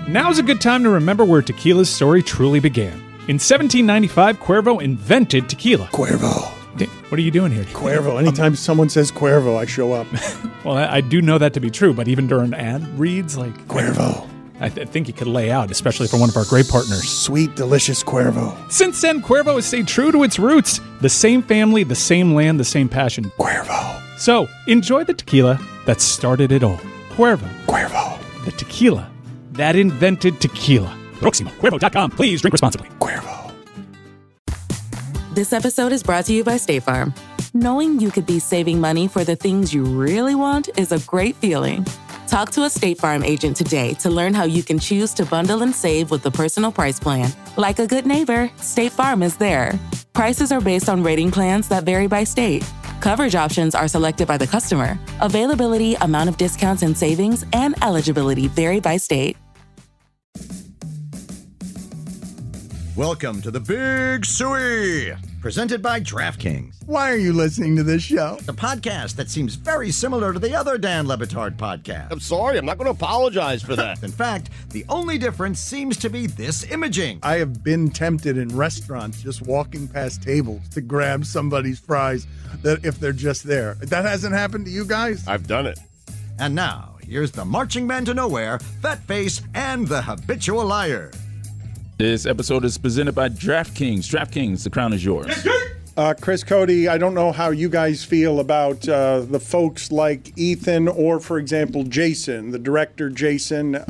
Now's a good time to remember where tequila's story truly began. In 1795, Cuervo invented tequila. Cuervo. What are you doing here? Cuervo. Anytime someone says Cuervo, I show up. Well, I do know that to be true, but even during ad reads, like... Cuervo. I think you could lay out, especially for one of our great partners. Sweet, delicious Cuervo. Since then, Cuervo has stayed true to its roots. The same family, the same land, the same passion. Cuervo. So, enjoy the tequila that started it all. Cuervo. Cuervo. The tequila that invented tequila. Proximo. Cuervo.com. Please drink responsibly. Cuervo. This episode is brought to you by State Farm. Knowing you could be saving money for the things you really want is a great feeling. Talk to a State Farm agent today to learn how you can choose to bundle and save with the Personal Price Plan. Like a good neighbor, State Farm is there. Prices are based on rating plans that vary by state. Coverage options are selected by the customer. Availability, amount of discounts and savings, and eligibility vary by state. Welcome to the Big Suey, presented by DraftKings, Why are you listening to this show? the podcast that seems very similar to the other Dan Le Batard podcast. I'm sorry, I'm not going to apologize for that. In fact, the only difference seems to be this imaging. I have been tempted in restaurants just walking past tables to grab somebody's fries that if they're just there. That hasn't happened to you guys? I've done it. And now, here's the marching man to nowhere, Fat Face, and the habitual liar. This episode is presented by DraftKings. DraftKings, the crown is yours. Chris Cody, I don't know how you guys feel about the folks like Ethan or, for example, Jason, the director Jason.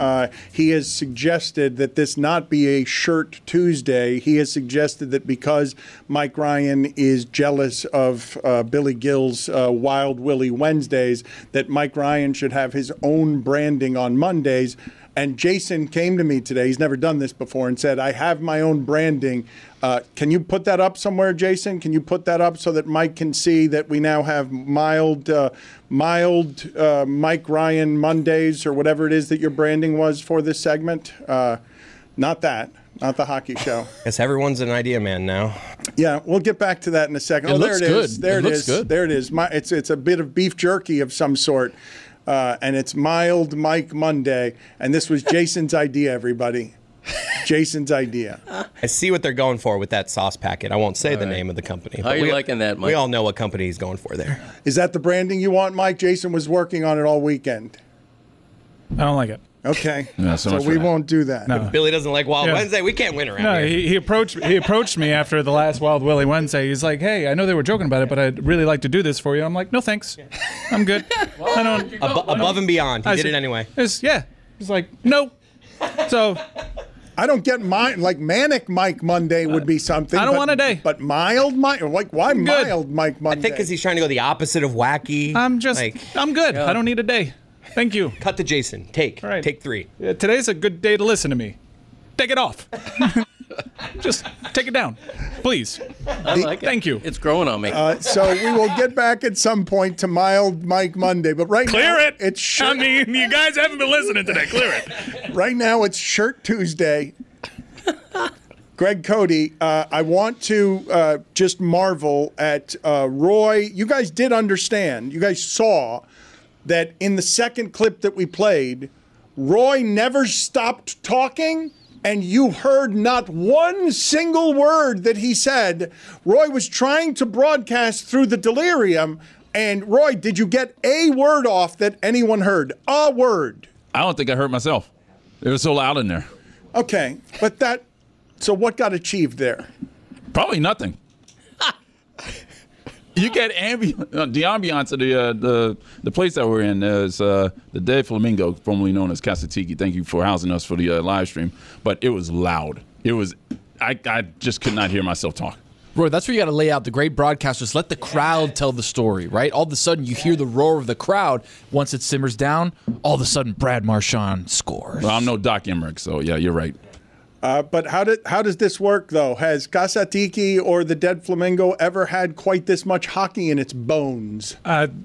He has suggested that this not be a Shirt Tuesday. He has suggested that because Mike Ryan is jealous of Billy Gill's Wild Willie Wednesdays, that Mike Ryan should have his own branding on Mondays. And Jason came to me today, he's never done this before, and said, I have my own branding. Can you put that up somewhere, Jason? Can you put that up so that Mike can see that we now have mild Mike Ryan Mondays or whatever it is that your branding was for this segment? Not that. Not the hockey show. Guess everyone's an idea man now. Yeah, we'll get back to that in a second. It looks there it good. is. There It it looks is. good. There it is. It's a bit of beef jerky of some sort. And it's Mild Mike Monday. And this was Jason's idea, everybody. Jason's idea. I see what they're going for with that sauce packet. I won't say the name of the company. How are you liking that, Mike? We all know what company he's going for there. Is that the branding you want, Mike? Jason was working on it all weekend. I don't like it. Okay. Yeah, so so much we for that. won't do that. No. Billy doesn't like Wild Yeah. Wednesday. We can't win around No, here. he approached me after the last Wild Willie Wednesday. He's like, "Hey, I know they were joking about it, but I'd really like to do this for you." I'm like, "No, thanks. I'm good. I don't." Above and beyond. He I did said- it anyway. He's like, "No." So I don't get mine. Like Manic Mike Monday would be something. I don't want a day. But Mild Mike? Like, why good. Mild Mike I Monday? think because he's trying to go the opposite of wacky. I'm good. Yeah. I don't need a day. Thank you. Cut to Jason. Take. All right. Take 3. Today's a good day to listen to me. Take it off. Just take it down, please. I like it. Thank you. It's growing on me. So we will get back at some point to Mild Mike Monday. But right now, it's Shirt. I mean, you guys haven't been listening today. Clear it. Right now, it's Shirt Tuesday. Greg Cody, I want to just marvel at Roy. You guys did understand. You guys saw that in the second clip that we played, Roy never stopped talking, and you heard not one single word that he said. Roy was trying to broadcast through the delirium, and Roy, did you get a word off that anyone heard? A word. I don't think I heard myself. It was so loud in there. Okay, but so what got achieved there? Probably nothing. You get the ambiance of the place that we're in is the Dead Flamingo, formerly known as Casa Tiki. Thank you for housing us for the live stream. But it was loud. It was I just could not hear myself talk. Roy, that's where you got to lay out the great broadcasters. Let the crowd tell the story, right? All of a sudden, you hear the roar of the crowd. Once it simmers down, all of a sudden, Brad Marchand scores. Well, I'm no Doc Emmerich, so yeah, you're right. But how does this work, though? Has Casa Tiki or the Dead Flamingo ever had quite this much hockey in its bones?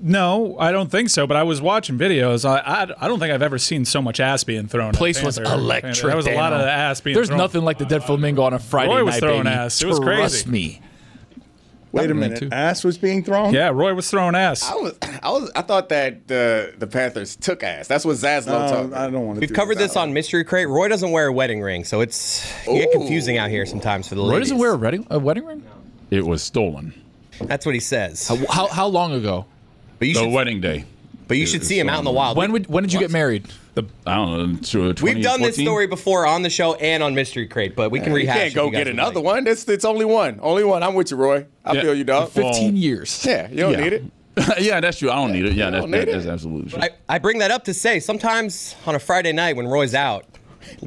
No, I don't think so. But I was watching videos. I don't think I've ever seen so much ass being thrown. Place was electric. There was a lot of Dano. ass being There's thrown. nothing like the Dead Flamingo on a Friday Roy was night, throwing baby. ass. It was Trust crazy. me. Wait a me minute. too. Ass was being thrown? Yeah, Roy was throwing ass. I thought that the Panthers took ass. That's what Zaslow talked about. I don't want to. We've covered this on Mystery Crate. Roy doesn't wear a wedding ring, so it's get confusing out here sometimes for the ladies. Roy doesn't wear a wedding ring? It was stolen. That's what he says. How long ago? But you The should, wedding day. but you should see him out in the wild. When did you get married? I don't know. 2014? We've done this story before on the show and on Mystery Crate, but we can You rehash. can't if go you guys get would another like. one. It's only one. Only one. I'm with you, Roy. I feel you, dog. 15 years. Yeah, you don't need it. Yeah, that's true. I don't need it. Yeah, don't need that's it. absolutely true. I bring that up to say sometimes on a Friday night when Roy's out,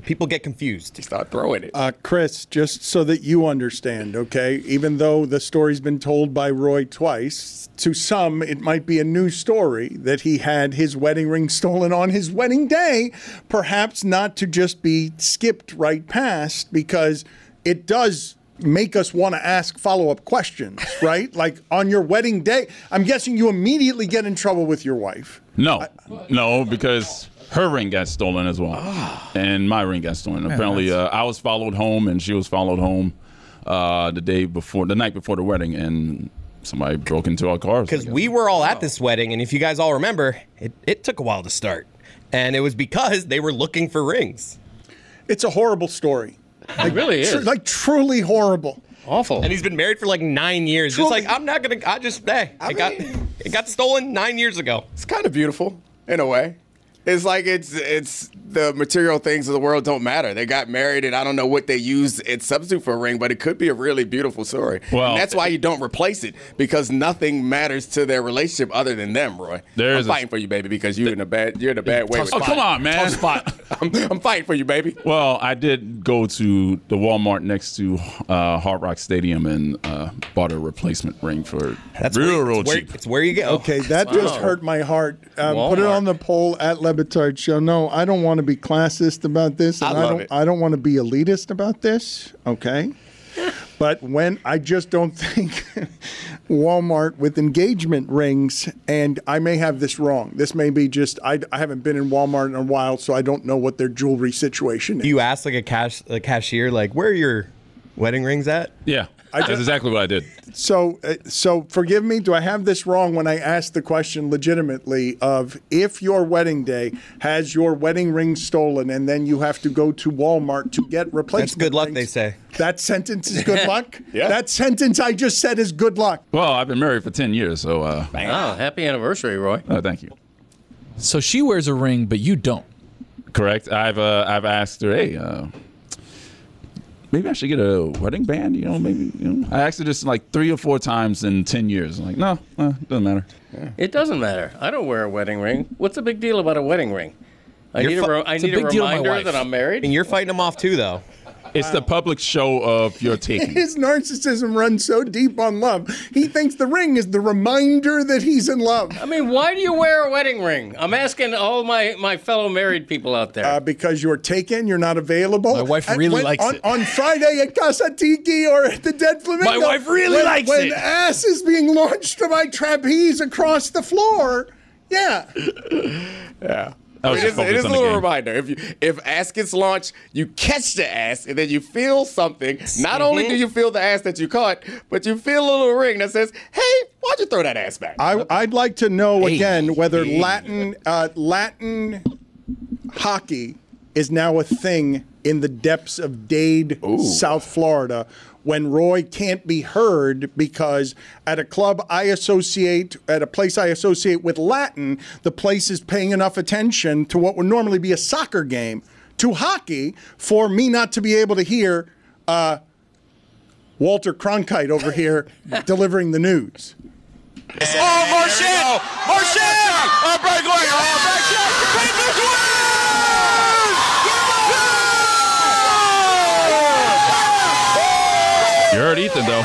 people get confused. Start throwing it. Chris, just so that you understand, okay? Even though the story's been told by Roy twice, to some it might be a new story that he had his wedding ring stolen on his wedding day, perhaps not to just be skipped right past, because it does make us want to ask follow-up questions, right? Like on your wedding day, I'm guessing you immediately get in trouble with your wife. No, because her ring got stolen as well, and my ring got stolen. Apparently, I was followed home, and she was followed home the night before the wedding, and somebody broke into our cars. Because we were all at this wedding, and if you guys all remember, it took a while to start. And it was because they were looking for rings. It's a horrible story. It really is. Truly horrible. Awful. And he's been married for like 9 years. Just like, I'm not going to, it got stolen 9 years ago. It's kind of beautiful in a way. It's like it's the material things of the world don't matter. They got married, and I don't know what they used its substitute for a ring, but it could be a really beautiful story. Well, and that's why you don't replace it, because nothing matters to their relationship other than them, Roy. I'm fighting for you, baby, because you're in a bad way. Oh, come on, man. I'm fighting for you, baby. Well, I did go to the Walmart next to Hard Rock Stadium and bought a replacement ring for real cheap. It's where you go. Okay, that just hurt my heart. Put it on the poll at Batard Show. No, I don't want to be classist about this, and I don't want to be elitist about this. Okay, but I just don't think Walmart with engagement rings, and I may have this wrong. This may be just I haven't been in Walmart in a while, so I don't know what their jewelry situation is. You asked like a cashier, like, where are your wedding rings at? Yeah. That's exactly what I did. So forgive me. Do I have this wrong when I ask the question legitimately of if your wedding day has your wedding ring stolen and then you have to go to Walmart to get replacement That's good luck, rings, they say. That sentence is good luck? Yeah. That sentence I just said is good luck. Well, I've been married for 10 years, so. Oh, happy anniversary, Roy. Thank you. So she wears a ring, but you don't. Correct. I've asked her, hey, maybe I should get a wedding band. I asked her this like 3 or 4 times in 10 years. I'm like, no, doesn't matter. Yeah. It doesn't matter. I don't wear a wedding ring. What's the big deal about a wedding ring? I need a reminder that I'm married. And you're fighting them off too, though. It's the public show of your taking. His narcissism runs so deep on love. He thinks the ring is the reminder that he's in love. I mean, why do you wear a wedding ring? I'm asking all my fellow married people out there. Because you're taken, you're not available. My wife really likes it. On Friday at Casa Tiki or at the Dead Flamingo. My wife really likes it. When ass is being launched to my trapeze across the floor. Yeah. Yeah. It is a little reminder. If ass gets launched, you catch the ass, and then you feel something. Not only do you feel the ass that you caught, but you feel a little ring that says, hey, why'd you throw that ass back? I'd like to know, again, whether Latin hockey is now a thing in the depths of Dade, South Florida, when Roy can't be heard because at a place I associate with Latin, the place is paying enough attention to what would normally be a soccer game to hockey for me not to be able to hear Walter Cronkite over here delivering the news. Oh, Marchand! Marchand! Oh, breakaway! Oh, back shot! You heard Ethan, though.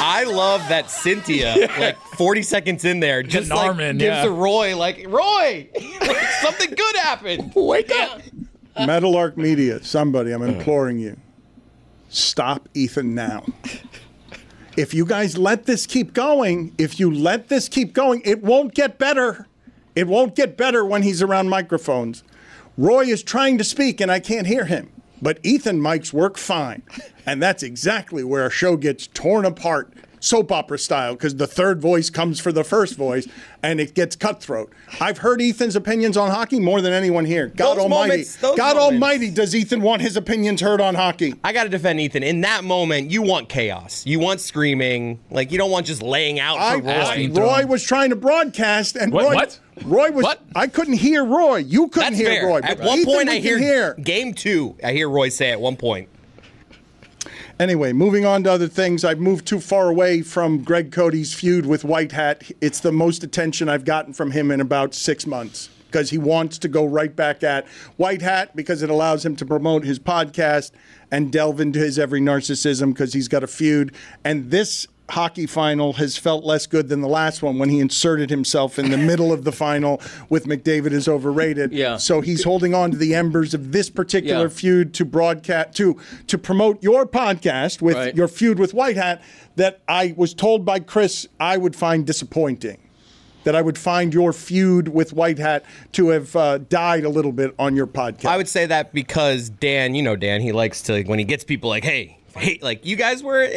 I love that Cynthia, like 40 seconds in there, just like gives to Roy, like, Roy, something good happened. Wake up. Meadowlark Media, somebody, I'm imploring you. Stop Ethan now. If you guys let this keep going, it won't get better. It won't get better when he's around microphones. Roy is trying to speak and I can't hear him. But Ethan mics work fine. And that's exactly where our show gets torn apart, soap opera style, because the third voice comes for the first voice and it gets cutthroat. I've heard Ethan's opinions on hockey more than anyone here. God Almighty, does Ethan want his opinions heard on hockey? I got to defend Ethan. In that moment, you want chaos. You want screaming. Like, you don't want just laying out for Roy. Roy was trying to broadcast and What? Roy was. What? I couldn't hear Roy. You couldn't hear Roy. At one point, I hear game 2. I hear Roy say at one point. Anyway, moving on to other things. I've moved too far away from Greg Cody's feud with White Hat. It's the most attention I've gotten from him in about 6 months because he wants to go right back at White Hat because it allows him to promote his podcast and delve into his every narcissism because he's got a feud. And this hockey final has felt less good than the last one when he inserted himself in the middle of the final with McDavid is overrated. Yeah. So he's holding on to the embers of this particular feud to broadcast to promote your podcast with your feud with White Hat that I was told by Chris I would find disappointing. That I would find your feud with White Hat to have died a little bit on your podcast. I would say that because Dan, Dan, he likes to, when he gets people like, hey, like you guys were,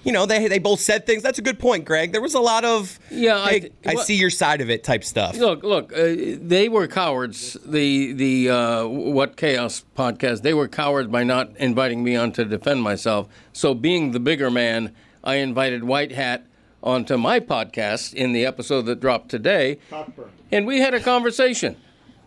they both said things. That's a good point, Greg. There was a lot of, I see your side of it type stuff. Look, they were cowards. The What Chaos podcast, they were cowards by not inviting me on to defend myself. So being the bigger man, I invited White Hat onto my podcast in the episode that dropped today, and we had a conversation.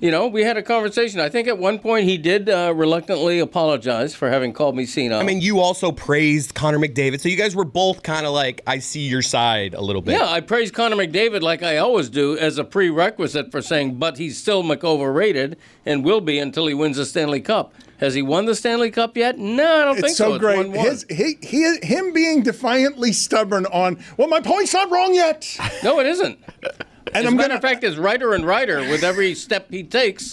I think at one point he did reluctantly apologize for having called me senile. I mean, you also praised Connor McDavid, so you guys were both kind of like, I see your side a little bit. Yeah, I praised Connor McDavid like I always do as a prerequisite for saying, but he's still McOverrated and will be until he wins the Stanley Cup. Has he won the Stanley Cup yet? No, I don't think so. It's so great. Him being defiantly stubborn on, well, my point's not wrong yet. No, it isn't. And as a matter of fact, is righter and righter with every step he takes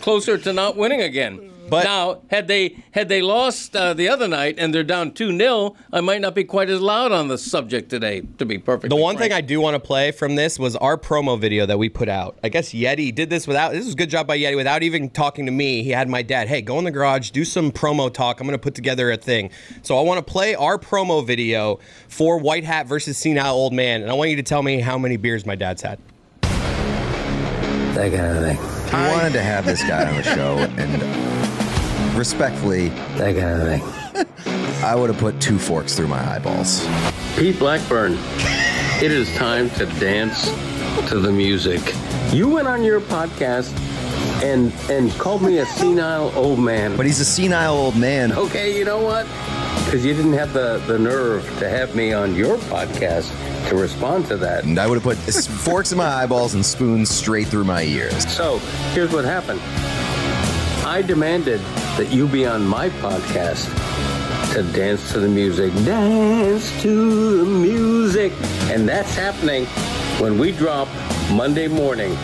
closer to not winning again. But now, had they lost the other night and they're down 2-0, I might not be quite as loud on the subject today, to be perfectly frank. The one thing I do want to play from this was our promo video that we put out. I guess Yeti did this this was a good job by Yeti, without even talking to me. He had my dad, hey, go in the garage, do some promo talk. I'm going to put together a thing. So I want to play our promo video for White Hat versus Senile Old Man, and I want you to tell me how many beers my dad's had. That kind of thing. I wanted to have this guy on the show, and respectfully, that kind of thing. I would have put 2 forks through my eyeballs. Pete Blackburn, it is time to dance to the music. You went on your podcast and called me a senile old man. But he's a senile old man. Okay, you know what? Because you didn't have the nerve to have me on your podcast to respond to that. And I would have put forks in my eyeballs and spoons straight through my ears. So, here's what happened. I demanded that you be on my podcast to dance to the music. Dance to the music. And that's happening when we drop Monday morning.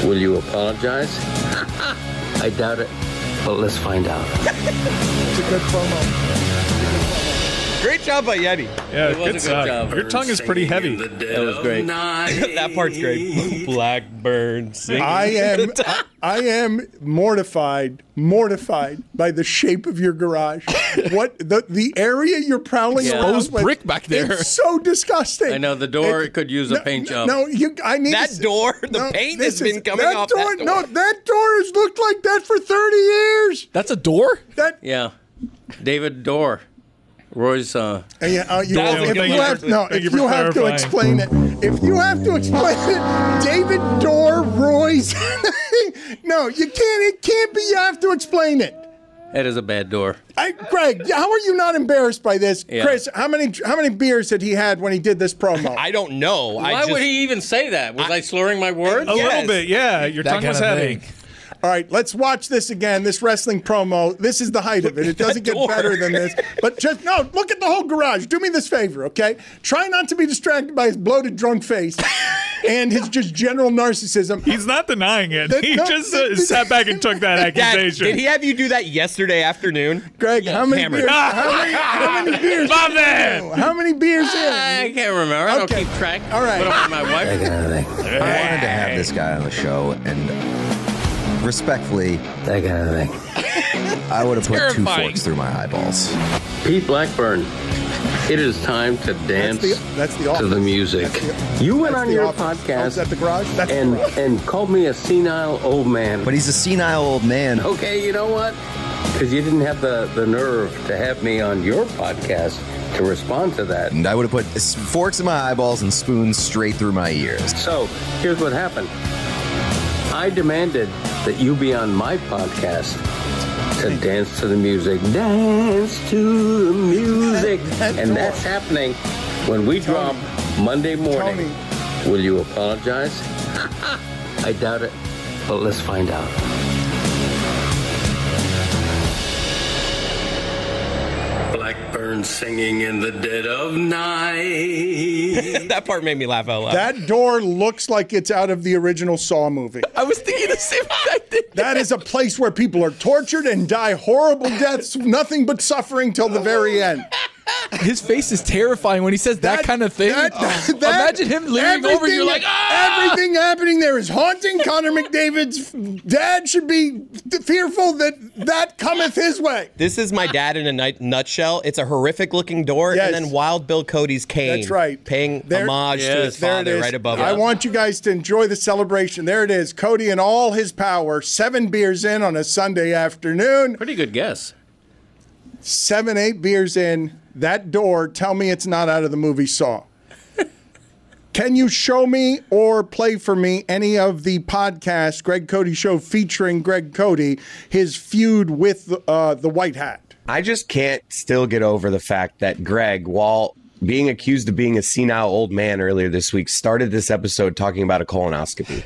Will you apologize? I doubt it, but let's find out. It's a good promo. Great job by Yeti. Yeah, good job. Your tongue is pretty heavy. That was great. That part's great. Blackbird singing. I am mortified by the shape of your garage. What the area you're prowling around exposed with, brick back there. It's so disgusting. I know the door could use a paint job. I need that door. The paint has been coming off that door. No, that door has looked like that for 30 years. That's a door? Yeah, David Dorr. Roy's. If you have to explain it, David Dorr, Roy's. No, you can't. It can't be. You have to explain it. That is a bad door. Greg, how are you not embarrassed by this? Yeah. Chris, how many beers had he had when he did this promo? I don't know. Why would he even say that? Was I slurring my words? A little bit, yeah. Your tongue was heavy. All right, let's watch this again, this wrestling promo. This is the height of it. It doesn't get better than this. But look at the whole garage. Do me this favor, okay? Try not to be distracted by his bloated, drunk face. and his just general narcissism. He's not denying it. He just sat back and took that accusation. Dad, did he have you do that yesterday afternoon? Greg, how many beers? How many beers? My man. How many beers in? I can't remember. I don't keep track. All right. Put up with my wife. I wanted to have this guy on the show, and respectfully, that kind of thing. I would have put two forks through my eyeballs. Pete Blackburn, it is time to dance to the music. You went on your podcast at the garage? and called me a senile old man. But he's a senile old man. Okay, you know what? Because you didn't have the nerve to have me on your podcast to respond to that. And I would have put forks in my eyeballs and spoons straight through my ears. So, here's what happened. I demanded that you be on my podcast to dance to the music. Dance to the music. And that's happening when we drop Monday morning. Will you apologize? I doubt it, but let's find out. Blackburn singing in the dead of night. That part made me laugh out loud. That door looks like it's out of the original Saw movie. I was thinking the same thing. That is a place where people are tortured and die horrible deaths, nothing but suffering till the very end. His face is terrifying when he says that kind of thing. Imagine him leaning over you like, everything happening there is haunting. Connor McDavid's dad should be fearful that cometh his way. This is my dad in a nutshell. It's a horrific looking door, and then Wild Bill Cody's cane. That's right. Paying homage to his father right above it. I want you guys to enjoy the celebration. There it is. Cody in all his power. 7 beers in on a Sunday afternoon. Pretty good guess. 7, 8 beers in. That door, tell me it's not out of the movie Saw. Can you show me or play for me any of the podcasts, Greg Cody Show featuring Greg Cody, his feud with the White Hat? I just can't still get over the fact that Greg, while being accused of being a senile old man earlier this week, started this episode talking about a colonoscopy.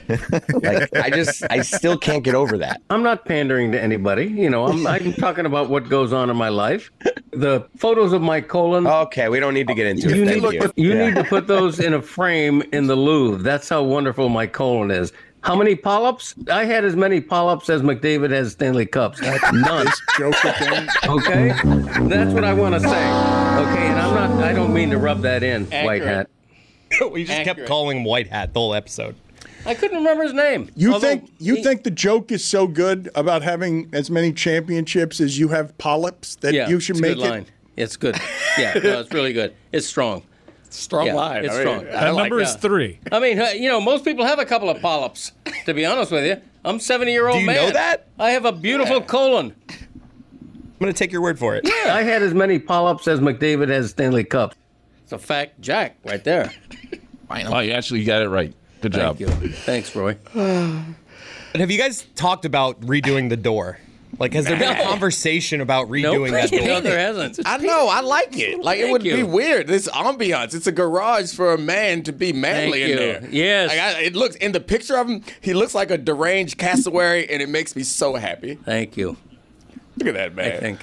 I still can't get over that. I'm not pandering to anybody. You know, I'm talking about what goes on in my life. The photos of my colon. Okay, we don't need to get into it. You need to put those in a frame in the Louvre. That's how wonderful my colon is. How many polyps? I had as many polyps as McDavid has Stanley Cups. None. Okay? That's what I want to say. Okay, and I don't mean to rub that in, White Hat. We just kept calling him White Hat the whole episode. I couldn't remember his name. You think the joke is so good about having as many championships as you have polyps that you should make it? Line. It's good. Yeah, no, it's really good. It's strong. Strong line. It's strong. That number is 3. I mean, you know, most people have a couple of polyps, to be honest with you. I'm a 70-year-old man. Do you know that? I have a beautiful colon. I'm going to take your word for it. Yeah, I had as many polyps as McDavid has Stanley Cups. It's a fact, Jack, right there. Oh, you actually got it right. Good job. Thank you. Thanks, Roy. And have you guys talked about redoing the door? Like, has there been a conversation about redoing that door? No, there hasn't. I know. I like it. Like, it would be weird. This ambiance. It's a garage for a man to be manly in there. Yes. Like, it looks, in the picture of him, he looks like a deranged cassowary, and it makes me so happy. Thank you. Look at that, man. I think.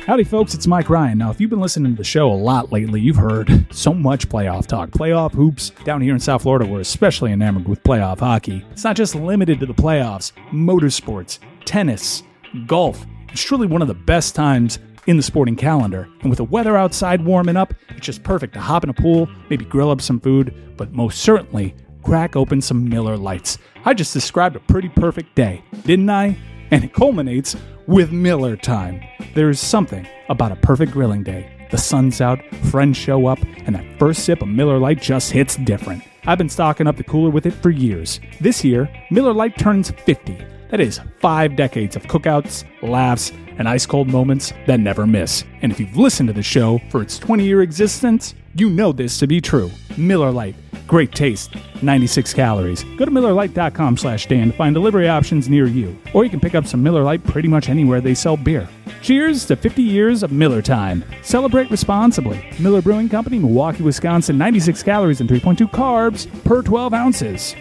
Howdy, folks. It's Mike Ryan. Now, if you've been listening to the show a lot lately, you've heard so much playoff talk. Playoff hoops. Down here in South Florida, we're especially enamored with playoff hockey. It's not just limited to the playoffs. Motorsports, tennis, golf. It's truly one of the best times in the sporting calendar. And with the weather outside warming up, it's just perfect to hop in a pool, maybe grill up some food, but most certainly crack open some Miller Lights. I just described a pretty perfect day, didn't I? And it culminates with Miller time. There's something about a perfect grilling day. The sun's out, friends show up, and that first sip of Miller Lite just hits different. I've been stocking up the cooler with it for years. This year, Miller Lite turns 50. That is 5 decades of cookouts, laughs, and ice-cold moments that never miss. And if you've listened to the show for its 20-year existence, you know this to be true. Miller Lite. Great taste. 96 calories. Go to MillerLite.com/Dan to find delivery options near you. Or you can pick up some Miller Lite pretty much anywhere they sell beer. Cheers to 50 years of Miller time. Celebrate responsibly. Miller Brewing Company, Milwaukee, Wisconsin. 96 calories and 3.2 carbs per 12 ounces.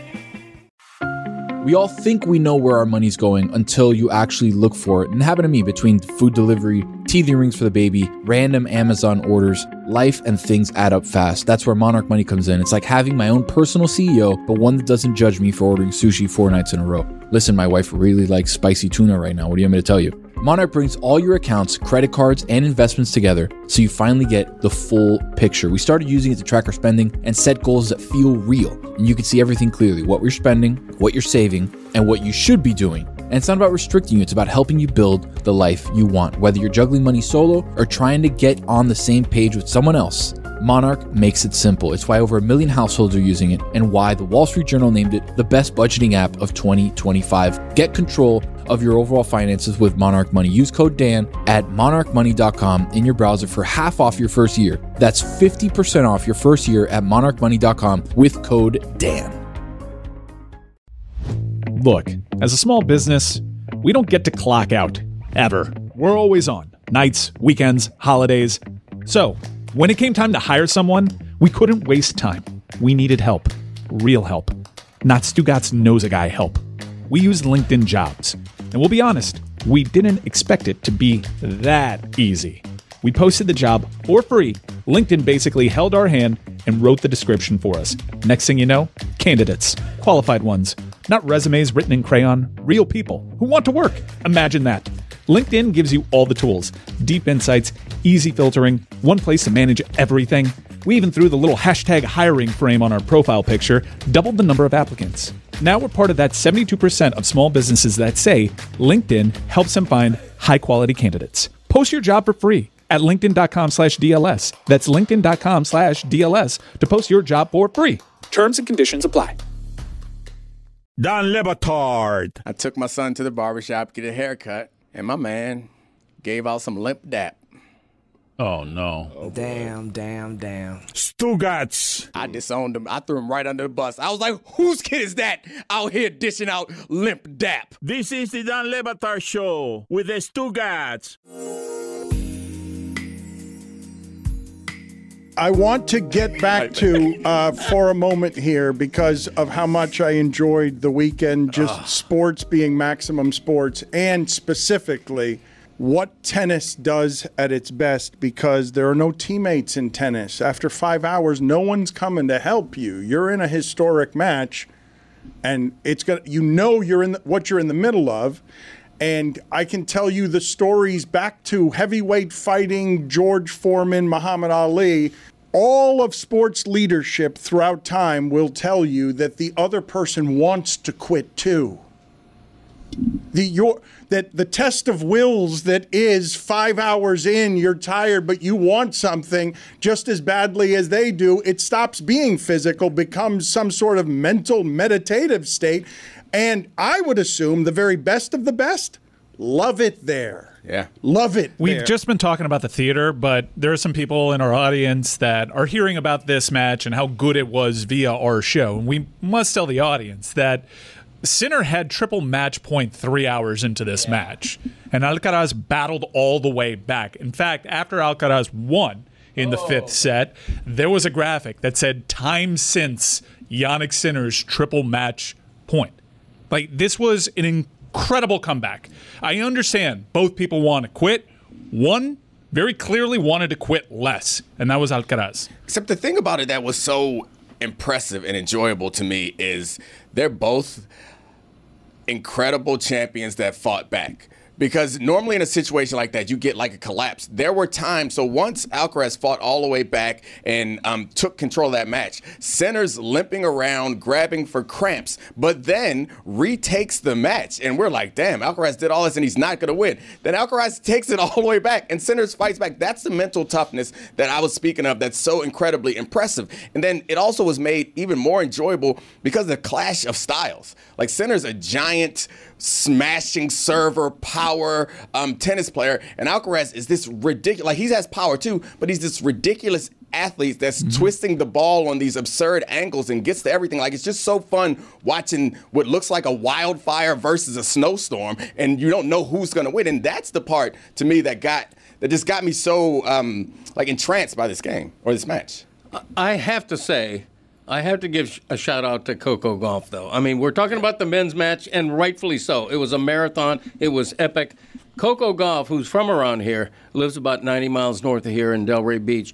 We all think we know where our money's going until you actually look for it. And it happened to me between food delivery, teething rings for the baby, random Amazon orders. Life and things add up fast. That's where Monarch Money comes in. It's like having my own personal CEO, but one that doesn't judge me for ordering sushi 4 nights in a row. Listen, my wife really likes spicy tuna right now. What do you want me to tell you? Monarch brings all your accounts, credit cards, and investments together so you finally get the full picture. We started using it to track our spending and set goals that feel real. And you can see everything clearly, what we're spending, what you're saving, and what you should be doing. And it's not about restricting you, it's about helping you build the life you want. Whether you're juggling money solo or trying to get on the same page with someone else, Monarch makes it simple. It's why over 1 million households are using it and why the Wall Street Journal named it the best budgeting app of 2025. Get control of your overall finances with Monarch Money. Use code Dan at monarchmoney.com in your browser for half off your first year. That's 50% off your first year at monarchmoney.com with code Dan. Look, as a small business, we don't get to clock out, ever. We're always on, nights, weekends, holidays. So, when it came time to hire someone, we couldn't waste time. We needed help. Real help. Not Stugotz knows a guy help. We used LinkedIn Jobs. And we'll be honest, we didn't expect it to be that easy. We posted the job for free. LinkedIn basically held our hand and wrote the description for us. Next thing you know, candidates, qualified ones, not resumes written in crayon, real people who want to work. Imagine that. LinkedIn gives you all the tools, deep insights, easy filtering, one place to manage everything. We even threw the little hashtag hiring frame on our profile picture, doubled the number of applicants. Now we're part of that 72% of small businesses that say LinkedIn helps them find high-quality candidates. Post your job for free at linkedin.com/DLS. That's linkedin.com/DLS to post your job for free. Terms and conditions apply. Don Batard. I took my son to the barbershop to get a haircut, and my man gave out some limp dap. Oh, no. Oh, damn. Stugotz. I disowned him. I threw him right under the bus. I was like, whose kid is that out here dishing out limp dap? This is the Don Batard Show with the Stugotz. I want to get back to, for a moment here, because of how much I enjoyed the weekend, just sports being maximum sports, and specifically what tennis does at its best, because there are no teammates in tennis. After 5 hours, no one's coming to help you. You're in a historic match, and it's gonna, you're in what you're in the middle of. And I can tell you the stories back to heavyweight fighting, George Foreman, Muhammad Ali. All of sports leadership throughout time will tell you that the other person wants to quit too. The test of wills that is 5 hours in, you're tired, but you want something just as badly as they do. It stops being physical, becomes some sort of mental, meditative state. And I would assume the very best of the best love it there. Yeah. Love it. We've just been talking about the theater, but there are some people in our audience that are hearing about this match and how good it was via our show. And we must tell the audience that Sinner had triple match point 3 hours into this match. And Alcaraz battled all the way back. In fact, after Alcaraz won in the fifth set, there was a graphic that said time since Jannik Sinner's triple match point. Like, this was an incredible comeback. I understand both people want to quit. One very clearly wanted to quit less, and that was Alcaraz. Except the thing about it that was so impressive and enjoyable to me is they're both incredible champions that fought back. Because normally in a situation like that, you get like a collapse. There were times, so once Alcaraz fought all the way back and took control of that match, Sinner's limping around, grabbing for cramps, but then retakes the match. And we're like, damn, Alcaraz did all this and he's not going to win. Then Alcaraz takes it all the way back and Sinner's fights back. That's the mental toughness that I was speaking of that's so incredibly impressive. And then it also was made even more enjoyable because of the clash of styles. Like Sinner's a giant smashing server, power tennis player, and Alcaraz is this ridiculous, like he has power too, but he's this ridiculous athlete that's twisting the ball on these absurd angles and gets to everything. Like, it's just so fun watching what looks like a wildfire versus a snowstorm, and you don't know who's going to win. And that's the part to me that just got me so like entranced by this game or this match. I have to say, I have to give a shout out to Coco Gauff, though. I mean, we're talking about the men's match, and rightfully so. It was a marathon. It was epic. Coco Gauff, who's from around here, lives about 90 miles north of here in Delray Beach.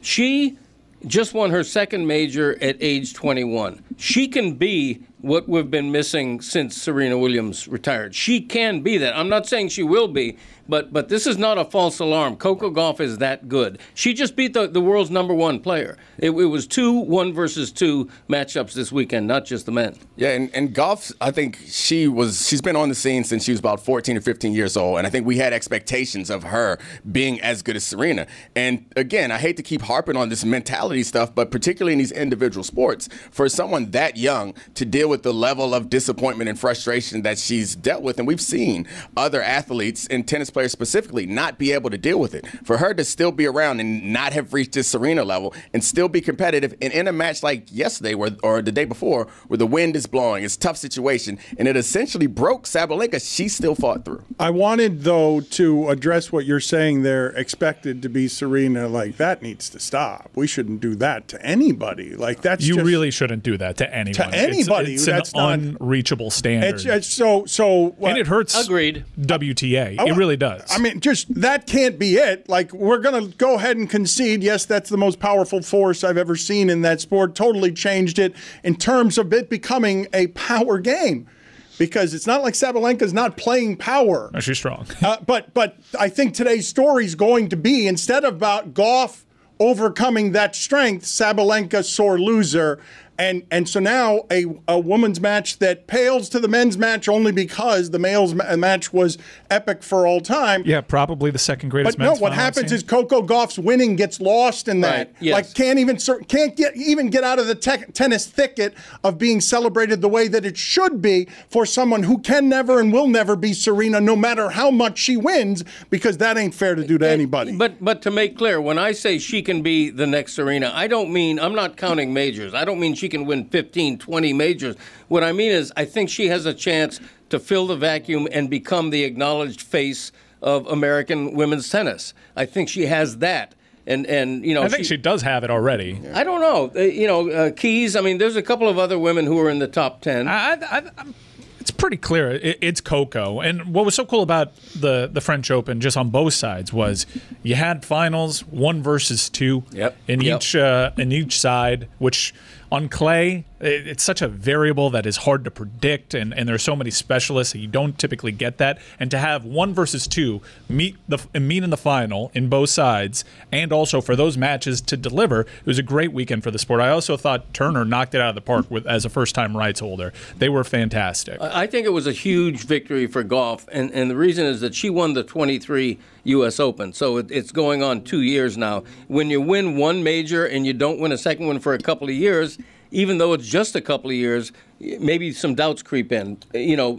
She just won her second major at age 21. She can be what we've been missing since Serena Williams retired. She can be that. I'm not saying she will be, but this is not a false alarm. Coco Gauff is that good. She just beat the world's #1 player. It was 2 1-versus-2 matchups this weekend, not just the men. Yeah, and Gauff, I think she's been on the scene since she was about 14 or 15 years old, and I think we had expectations of her being as good as Serena. And again, I hate to keep harping on this mentality stuff, but particularly in these individual sports, for someone that young to deal with the level of disappointment and frustration that she's dealt with, and we've seen other athletes and tennis players specifically not be able to deal with it. For her to still be around and not have reached this Serena level and still be competitive, and in a match like yesterday or the day before where the wind is blowing, it's a tough situation, and it essentially broke Sabalenka, she still fought through. I wanted, though, to address what you're saying there, expected to be Serena. Like, that needs to stop. We shouldn't do that to anybody. Like, that's You really shouldn't do that to anyone. To anybody. It's an unreachable standard. And it hurts Agreed. WTA. It really does. I mean, just that can't be it. Like, we're going to go ahead and concede, yes, that's the most powerful force I've ever seen in that sport. Totally changed it in terms of it becoming a power game. Because it's not like Sabalenka's not playing power. No, she's strong. But I think today's story is going to be, instead of about Gauff overcoming that strength, Sabalenka sore loser. And so now a women's match that pales to the men's match only because the male's match was epic for all time. Yeah, probably the second greatest men's men's But no, what happens is Coco Gauff's winning gets lost in that. Right, yes. Like, can't even get out of the tennis thicket of being celebrated the way that it should be for someone who can never and will never be Serena, no matter how much she wins, because that ain't fair to do to anybody. But to make clear, when I say she can be the next Serena, I'm not counting majors. I don't mean she can win 15, 20 majors. What I mean is I think she has a chance to fill the vacuum and become the acknowledged face of American women's tennis. I think she has that. And I think she does have it already. I don't know. Keys, I mean, there's a couple of other women who are in the top 10. It's pretty clear. It's Coco. And what was so cool about the French Open, just on both sides, was you had finals 1 versus 2 in each side, which on clay, it's such a variable that is hard to predict, and there are so many specialists that you don't typically get that. And to have 1 versus 2 meet in the final in both sides, and also for those matches to deliver, it was a great weekend for the sport. I also thought Turner knocked it out of the park as a first-time rights holder. They were fantastic. I think it was a huge victory for Gauff, and the reason is that she won the 23 U.S. Open, so it's going on 2 years now. When you win one major and you don't win a second one for a couple of years, even though it's just a couple of years, maybe some doubts creep in.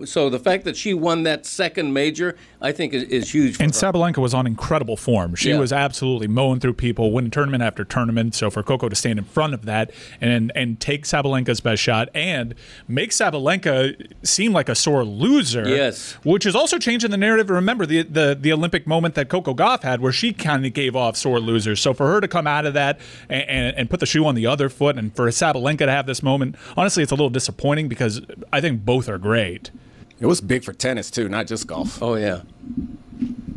So the fact that she won that second major, I think, is huge for her. Sabalenka was on incredible form. She was absolutely mowing through people, winning tournament after tournament. So for Coco to stand in front of that and take Sabalenka's best shot and make Sabalenka seem like a sore loser, which is also changing the narrative. Remember the Olympic moment that Coco Gauff had where she kind of gave off sore losers. So for her to come out of that and put the shoe on the other foot, and for Sabalenka to have this moment, honestly, it's a little disappointing because I think both are great. It was big for tennis, too, not just golf. Oh, yeah.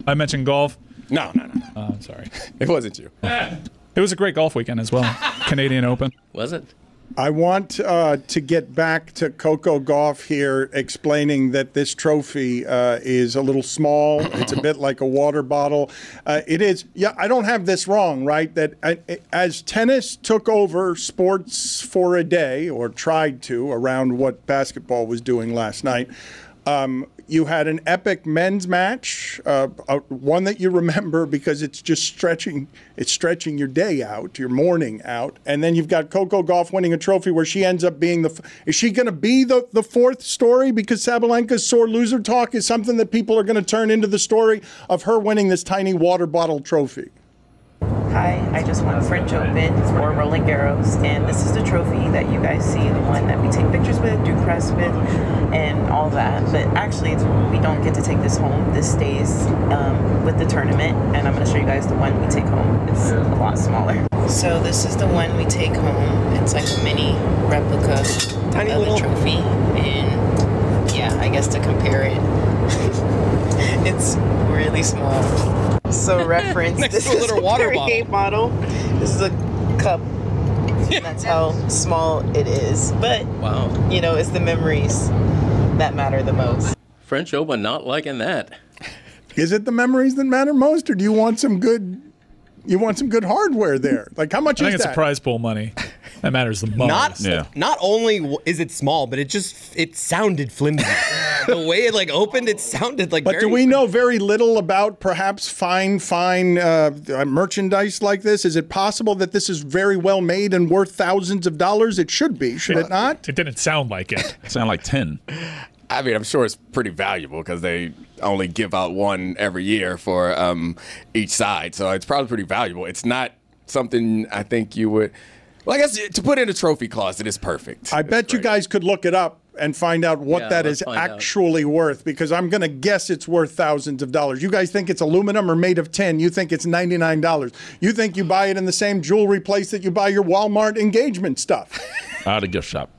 I mentioned golf? No. I'm sorry. It wasn't you. It was a great golf weekend as well. Canadian Open. Was it? I want to get back to Coco Gauff here, explaining that this trophy is a little small. It's a bit like a water bottle. It is. Yeah, I don't have this wrong, right? That as tennis took over sports for a day, or tried to, around what basketball was doing last night, you had an epic men's match, one that you remember because it's just stretching your day out, your morning out. And then you've got Coco Gauff winning a trophy where she ends up being is she going to be the fourth story? Because Sabalenka's sore loser talk is something that people are going to turn into the story of her winning this tiny water bottle trophy. Hi, I just won French Open for Roland Garros, and this is the trophy that you guys see, the one that we take pictures with, do press with, and all that. But actually, we don't get to take this home. This stays with the tournament, and I'm going to show you guys the one we take home. It's a lot smaller. So this is the one we take home. It's like a mini replica of the trophy, and yeah, I guess to compare it, it's reference. Next This to a is little water Perrier bottle. This is a cup. That's how small it is. But, Wow. you know, it's the memories that matter the most. French Open not liking that. Is it the memories that matter most, or do you want some good? You want some good hardware there? Like how much I is think it's that? the prize pool money that matters the most. Not only is it small, but it sounded flimsy. The way it like opened, it sounded like. But do we know very little about perhaps fine merchandise like this? Is it possible that this is very well made and worth thousands of dollars? It should be, should it not? It didn't sound like it. It sounded like 10. I mean, I'm sure it's pretty valuable because they only give out one every year for each side. So it's probably pretty valuable. It's not something I think you would. Well, I guess to put in a trophy closet is perfect. I bet you guys could look it up and find out what that is actually worth, because I'm going to guess it's worth thousands of dollars. You guys think it's aluminum or made of tin. You think it's $99. You think you buy it in the same jewelry place that you buy your Walmart engagement stuff. Out of gift shop.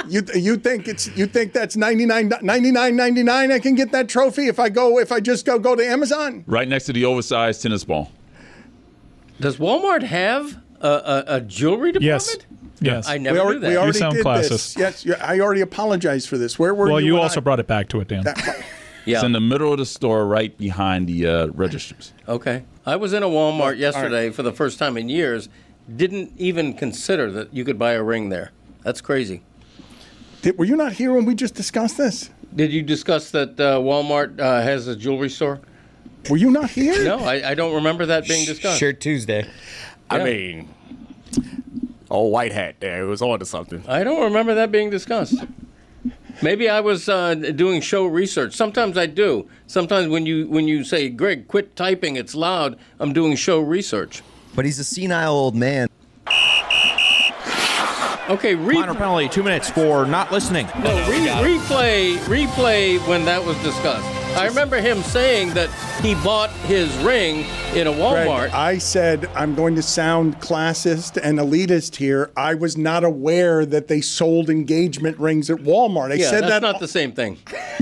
You think that's $99.99? I can get that trophy if I just go to Amazon. Right next to the oversized tennis ball. Does Walmart have a jewelry department? Yes. I never knew that. We already sound did classist. this. Yes, I already apologized for this. Where were you? Well, you when also brought it back to it, Dan. Yeah. It's in the middle of the store, right behind the registers. Okay. I was in a Walmart yesterday for the first time in years. Didn't even consider that you could buy a ring there. That's crazy. Were you not here when we just discussed this? Did you discuss that Walmart has a jewelry store? Were you not here? No, I don't remember that being discussed. Shirt Tuesday. I mean, old white hat there. It was on to something. I don't remember that being discussed. Maybe I was doing show research. Sometimes I do. Sometimes when you say, Greg, quit typing, it's loud, I'm doing show research. But he's a senile old man. Okay, Minor penalty, 2 minutes for not listening. No, replay when that was discussed. I remember him saying that he bought his ring in a Walmart. Greg, I said I'm going to sound classist and elitist here. I was not aware that they sold engagement rings at Walmart. I said that's not the same thing.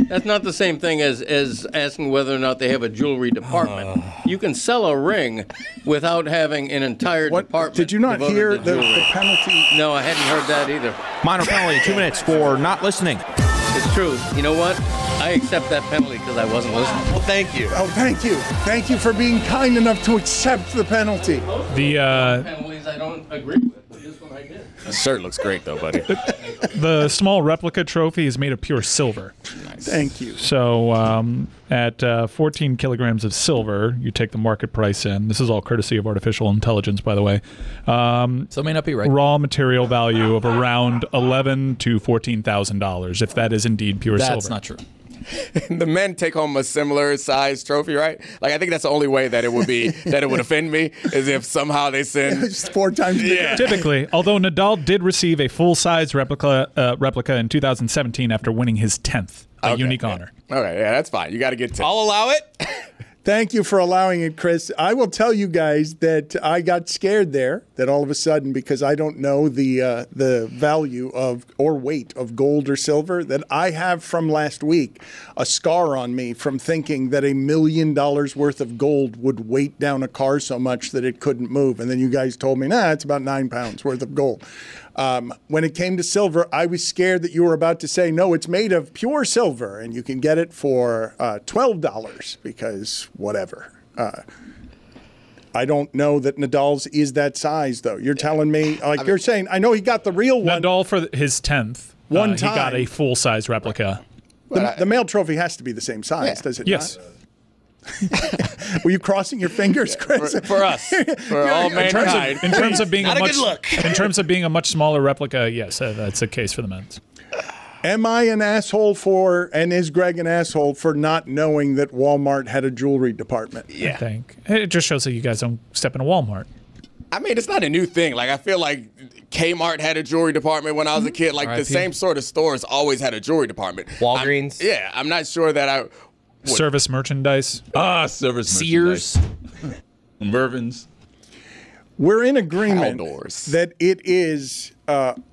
That's not the same thing as asking whether or not they have a jewelry department. You can sell a ring without having an entire department. Did you not devoted hear to the jewelry. penalty? No, I hadn't heard that either. Minor penalty, 2 minutes for not listening. It's true. You know what? I accept that penalty because I wasn't listening. Well, thank you. Oh, thank you. Thank you for being kind enough to accept the penalty. The penalties I don't agree with, but this one I did. The shirt looks great, though, buddy. the small replica trophy is made of pure silver. Nice. Thank you. So at 14 kilograms of silver, you take the market price in. This is all courtesy of artificial intelligence, by the way. So it may not be right. Raw material value of around $11,000 to $14,000, if that is indeed pure silver. That's not true. The men take home a similar size trophy, right? Like I think that's the only way that it would be that it would offend me is if somehow they send It's 4 times bigger. Yeah. Typically, although Nadal did receive a full-size replica in 2017 after winning his 10th, a unique honor. Okay, yeah, that's fine. You got to get 10. I'll allow it. Thank you for allowing it, Chris. I will tell you guys that I got scared there, that all of a sudden, because I don't know the value of or weight of gold or silver, that I have from last week a scar on me from thinking that $1 million worth of gold would weight down a car so much that it couldn't move. And then you guys told me, nah, it's about 9 pounds worth of gold. When it came to silver, I was scared that you were about to say, no, it's made of pure silver and you can get it for $12 because whatever. I don't know that Nadal's is that size, though. You're telling me, you're saying, I know he got the real one. Nadal, for his 10th, One he got time. a full-size replica. The male trophy has to be the same size, does it Yes. not? Were you crossing your fingers, Chris? For us, for all mankind. In terms of being Not a good look. in terms of being a much smaller replica, yes, that's the case for the men's. Am I an asshole and is Greg an asshole for not knowing that Walmart had a jewelry department? I think it just shows that you guys don't step in a Walmart. I mean, it's not a new thing. Like I feel like Kmart had a jewelry department when I was a kid. Like the same sort of stores always had a jewelry department. Walgreens. I'm not sure that I. Service merchandise. Service Sears. Mervyn's. We're in agreement Haldors. that it is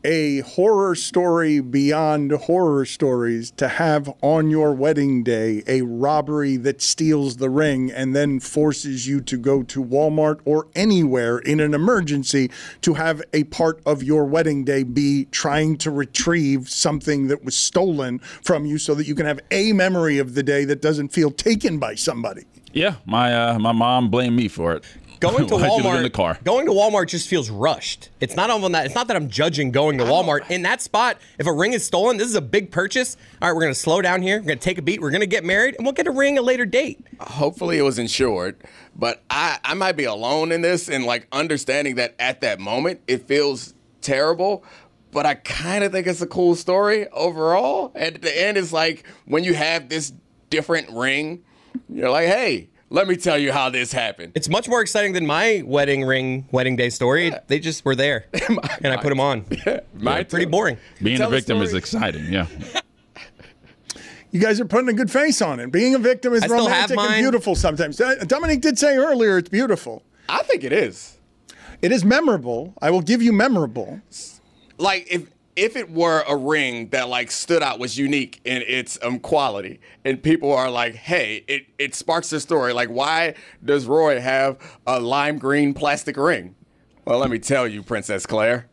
a horror story beyond horror stories to have on your wedding day a robbery that steals the ring and then forces you to go to Walmart or anywhere in an emergency to have a part of your wedding day be trying to retrieve something that was stolen from you so that you can have a memory of the day that doesn't feel taken by somebody. Yeah, my mom blamed me for it. Going to Walmart in the car. Going to Walmart just feels rushed. It's not on that. It's not that I'm judging going to Walmart. In that spot, if a ring is stolen, this is a big purchase. All right, we're going to slow down here. We're going to take a beat. We're going to get married, and we'll get a ring at a later date. Hopefully it was insured, but I might be alone in this and like understanding that at that moment it feels terrible. But I kind of think it's a cool story overall. And at the end, it's like when you have this different ring, you're like, hey, let me tell you how this happened. It's much more exciting than my wedding day story. Yeah. They just were there, and I put them on. Yeah, pretty boring. Being a victim is exciting, yeah. You guys are putting a good face on it. Being a victim is romantic and beautiful sometimes. Dominique did say earlier it's beautiful. I think it is. It is memorable. I will give you memorable. Like, if it were a ring that like stood out, was unique in its quality, and people are like, hey, it sparks the story. Like, why does Roy have a lime green plastic ring? Well, let me tell you, Princess Claire,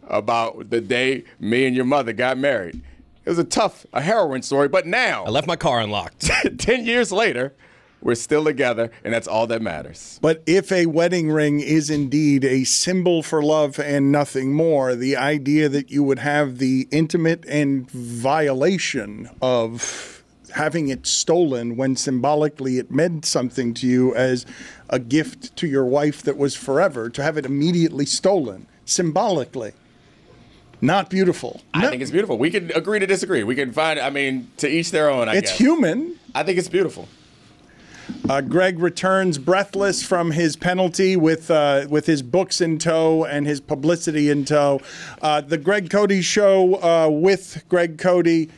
about the day me and your mother got married. It was a harrowing story, but now I left my car unlocked. 10 years later, we're still together, and that's all that matters. But if a wedding ring is indeed a symbol for love and nothing more, the idea that you would have the intimate and violation of having it stolen when symbolically it meant something to you as a gift to your wife that was forever, to have it immediately stolen, symbolically. Not beautiful. I think it's beautiful. We can agree to disagree. We can find, to each their own, I guess. It's human. I think it's beautiful. Greg returns breathless from his penalty with his books in tow and his publicity in tow. The Greg Cody Show with Greg Cody.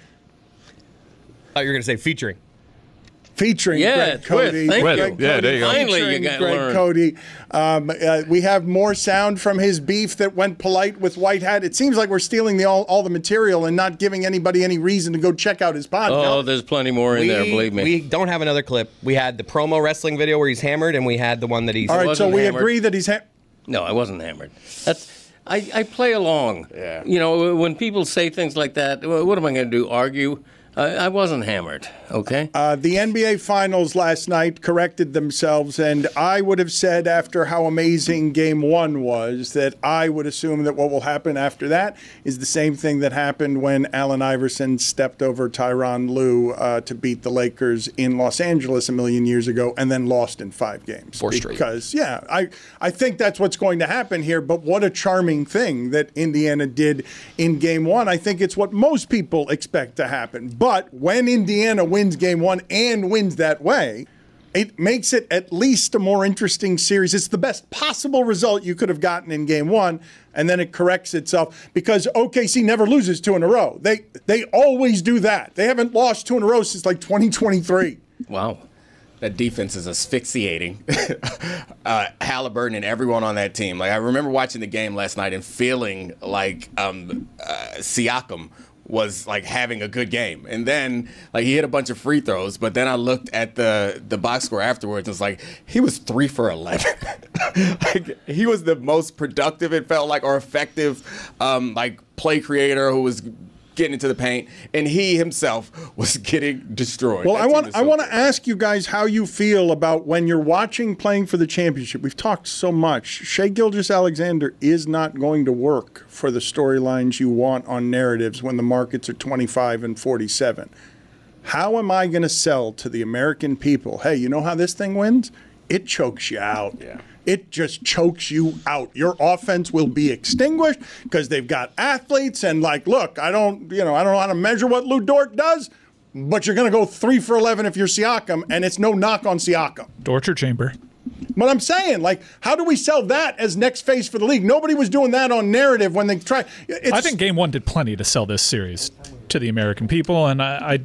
Oh, you're going to say featuring. Featuring Greg Cody. There you go. Finally, you got Greg Cody. We have more sound from his beef that went polite with White Hat. It seems like we're stealing all the material and not giving anybody any reason to go check out his podcast. Oh, there's plenty more in there, believe me. We don't have another clip. We had the promo wrestling video where he's hammered, and we had the one that he's... All right, so we agree that he's... No, I wasn't hammered. I play along. Yeah. You know, when people say things like that, what am I going to do, argue? I wasn't hammered, okay? The NBA Finals last night corrected themselves, and I would have said after how amazing Game 1 was that I would assume that what will happen after that is the same thing that happened when Allen Iverson stepped over Tyronn Lue to beat the Lakers in Los Angeles a million years ago and then lost in 5 games. 4 straight. Because, I think that's what's going to happen here, but what a charming thing that Indiana did in Game 1. I think it's what most people expect to happen. But when Indiana wins Game 1 and wins that way, it makes it at least a more interesting series. It's the best possible result you could have gotten in Game 1, and then it corrects itself because OKC never loses 2 in a row. They always do that. They haven't lost 2 in a row since like 2023. Wow. That defense is asphyxiating. Halliburton and everyone on that team. Like, I remember watching the game last night and feeling like Siakam was like having a good game, and then like he hit a bunch of free throws, but then I looked at the box score afterwards and it's like he was 3 for 11. Like, he was the most productive, it felt like, or effective like play creator who was getting into the paint, and he himself was getting destroyed. Well, I want to ask you guys how you feel about when you're watching playing for the championship. We've talked so much. Shai Gilgeous-Alexander is not going to work for the storylines you want on narratives when the markets are 25 and 47. How am I going to sell to the American people, hey, you know how this thing wins? It chokes you out. Yeah. It just chokes you out. Your offense will be extinguished because they've got athletes and like, look, I don't know how to measure what Lou Dort does, but you're going to go 3 for 11 if you're Siakam, and it's no knock on Siakam. Torture chamber. But I'm saying, like, how do we sell that as next face for the league? Nobody was doing that on narrative when they tried. I think Game 1 did plenty to sell this series to the American people, and I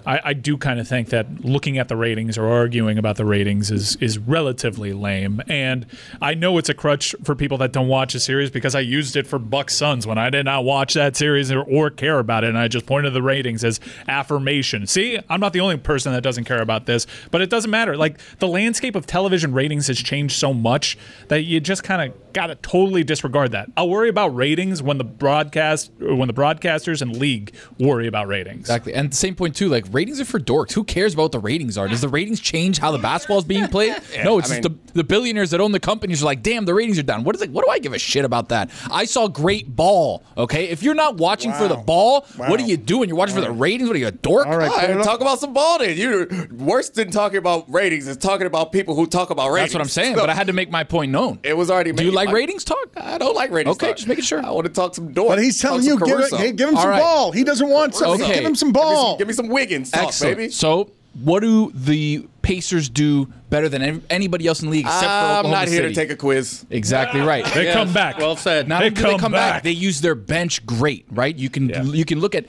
I do kind of think that looking at the ratings or arguing about the ratings is relatively lame. And I know it's a crutch for people that don't watch a series because I used it for Bucks Suns when I did not watch that series or care about it, and I just pointed to the ratings as affirmation. See, I'm not the only person that doesn't care about this, but it doesn't matter. Like, the landscape of television ratings has changed so much that you just kind of got to totally disregard that. I'll worry about ratings when the broadcasters and league worry about ratings. Exactly. And same point too, like, ratings are for dorks. Who cares about what the ratings are? Does the ratings change how the basketball is being played? No, it's the billionaires that own the companies are like, damn, the ratings are down. What do I give a shit about that? I saw great ball, okay? If you're not watching for the ball, what are you doing? You're watching for the ratings? What are you, a dork? All right, talk about some ball then. You're worse than talking about ratings is talking about people who talk about ratings. That's what I'm saying, but I had to make my point known. It was already made. Do you like ratings talk? I don't like ratings talk. Okay, just making sure. I want to talk some dork. But he's telling you, give him some ball. He doesn't want something. Okay. Give him some ball. Give me some Wiggins talk, Excellent. baby. So, what do the Pacers do better than anybody else in the league except for Oklahoma I'm not here City? to take a quiz. Exactly right. They come back. Well said. Not only do they come back, they use their bench great, right? You can look at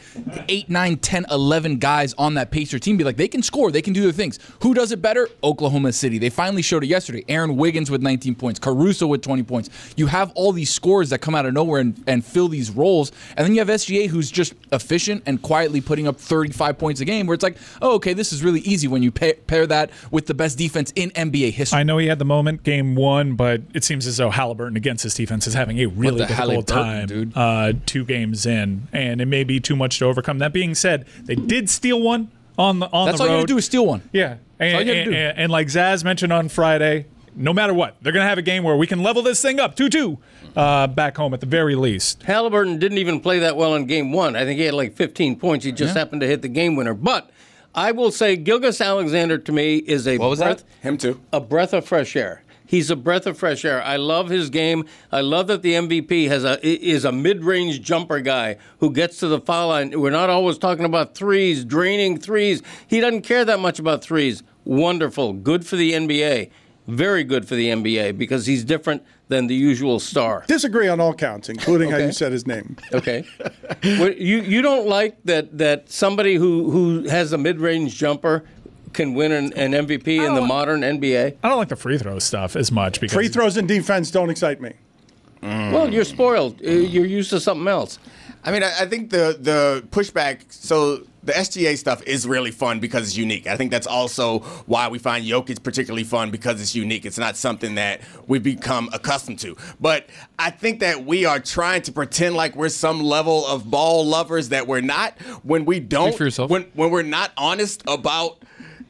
8, 9, 10, 11 guys on that Pacer team, be like, they can score, they can do their things. Who does it better? Oklahoma City. They finally showed it yesterday. Aaron Wiggins with 19 points, Caruso with 20 points. You have all these scores that come out of nowhere and fill these roles, and then you have SGA who's just efficient and quietly putting up 35 points a game, where it's like, oh, okay, this is really easy when you pair that with the best defense in NBA history. I know he had the moment game one, but it seems as though Halliburton against his defense is having a really difficult time, dude. 2 games in, and it may be too much to overcome. That being said, they did steal one on the road. That's all you got to do is steal one. Yeah, and like Zaz mentioned on Friday, no matter what, they're going to have a game where we can level this thing up 2-2 back home at the very least. Halliburton didn't even play that well in game one. I think he had like 15 points. He just happened to hit the game winner. But I will say Gilgeous-Alexander to me is a a breath of fresh air. He's a breath of fresh air. I love his game. I love that the MVP is a mid-range jumper guy who gets to the foul line. We're not always talking about threes, draining threes. He doesn't care that much about threes. Wonderful. Good for the NBA. Very good for the NBA because he's different than the usual star. Disagree on all counts, including how you said his name. Okay. You don't like that somebody who has a mid-range jumper can win an MVP in the modern NBA? I don't like the free throw stuff as much. Because free throws and defense don't excite me. Well, you're spoiled. You're used to something else. I mean, I think the pushback, so the SGA stuff is really fun because it's unique. I think that's also why we find Jokic particularly fun, because it's unique. It's not something that we've become accustomed to. But I think that we are trying to pretend like we're some level of ball lovers that we're not when we don't. Speak for yourself. When we're not honest about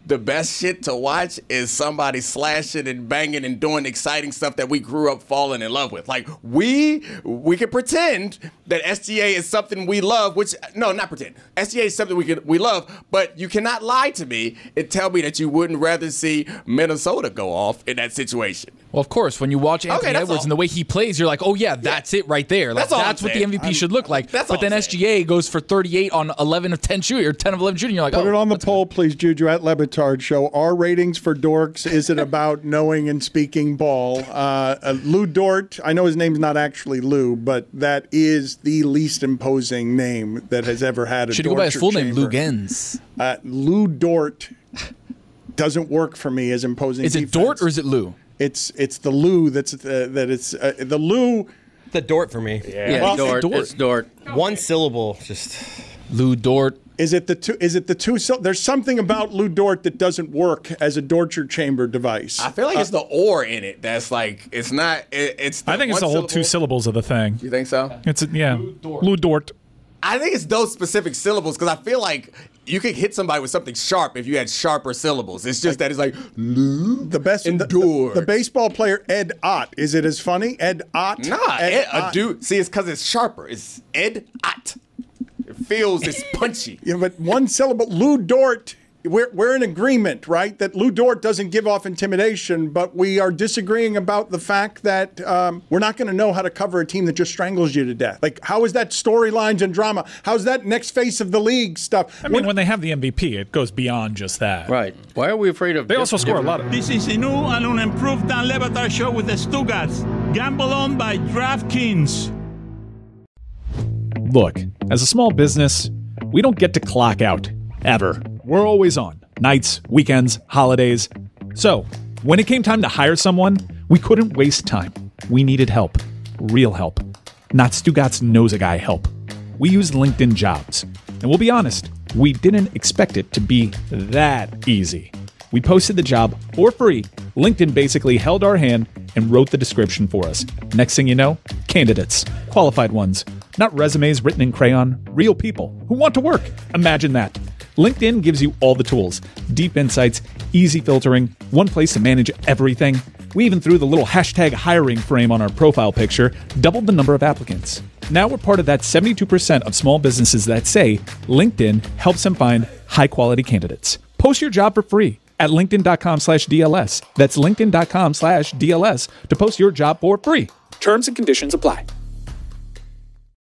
the best shit to watch is somebody slashing and banging and doing exciting stuff that we grew up falling in love with. Like, we can pretend that SGA is something we love, which, no, not pretend. SGA is something we love, but you cannot lie to me and tell me that you wouldn't rather see Minnesota go off in that situation. Well, of course, when you watch Anthony Edwards and the way he plays, you're like, oh, yeah, that's it right there. Like, that's what the MVP should look like. But then SGA goes for 38 on 11 of 10 shooting, or 10 of 11 shooting. You're like, Put it on the poll, please, Juju, at Batard Show. Are ratings for dorks? Is it about knowing and speaking ball? Lou Dort, I know his name's not actually Lou, but that is the least imposing name that has ever had a should go by his full name, Lou Gens. Lou Dort doesn't work for me as imposing. Is it Dort or is it Lou? It's the Lou that's the Lou. The Dort for me. Yeah, Dort. It's Dort. One syllable, just Lou Dort. Is it the two? There's something about Lou Dort that doesn't work as a Dorture chamber device. I feel like it's the or in it that's like it's not. It's. I think it's the whole 2 syllables of the thing. You think so? It's Lou Dort. I think it's those specific syllables because I feel like you could hit somebody with something sharp if you had sharper syllables. It's just that it's like the best. The baseball player Ed Ott. Is it as funny? Ed Ott. Nah, dude. See, it's because it's sharper. It's Ed Ott. It feels it's punchy. Yeah, but one syllable. Lou Dort. We're in agreement, right? That Lou Dort doesn't give off intimidation, but we are disagreeing about the fact that we're not going to know how to cover a team that just strangles you to death. Like, how is that storylines and drama? How's that next face of the league stuff? I mean, when they have the MVP, it goes beyond just that. Right. Why are we afraid of? They also score a lot of. This is a new and unimproved Dan Le Batard show with the Stugotz. Gamble on by DraftKings. Look, as a small business, we don't get to clock out, ever. We're always on. Nights, weekends, holidays. So, when it came time to hire someone, we couldn't waste time. We needed help. Real help. Not Stugotz knows a guy help. We used LinkedIn Jobs. And we'll be honest, we didn't expect it to be that easy. We posted the job for free. LinkedIn basically held our hand and wrote the description for us. Next thing you know, candidates, qualified ones, not resumes written in crayon, real people who want to work. Imagine that. LinkedIn gives you all the tools, deep insights, easy filtering, one place to manage everything. We even threw the little hashtag hiring frame on our profile picture, doubled the number of applicants. Now we're part of that 72% of small businesses that say LinkedIn helps them find high-quality candidates. Post your job for free at linkedin.com/DLS. That's linkedin.com/DLS to post your job for free. Terms and conditions apply.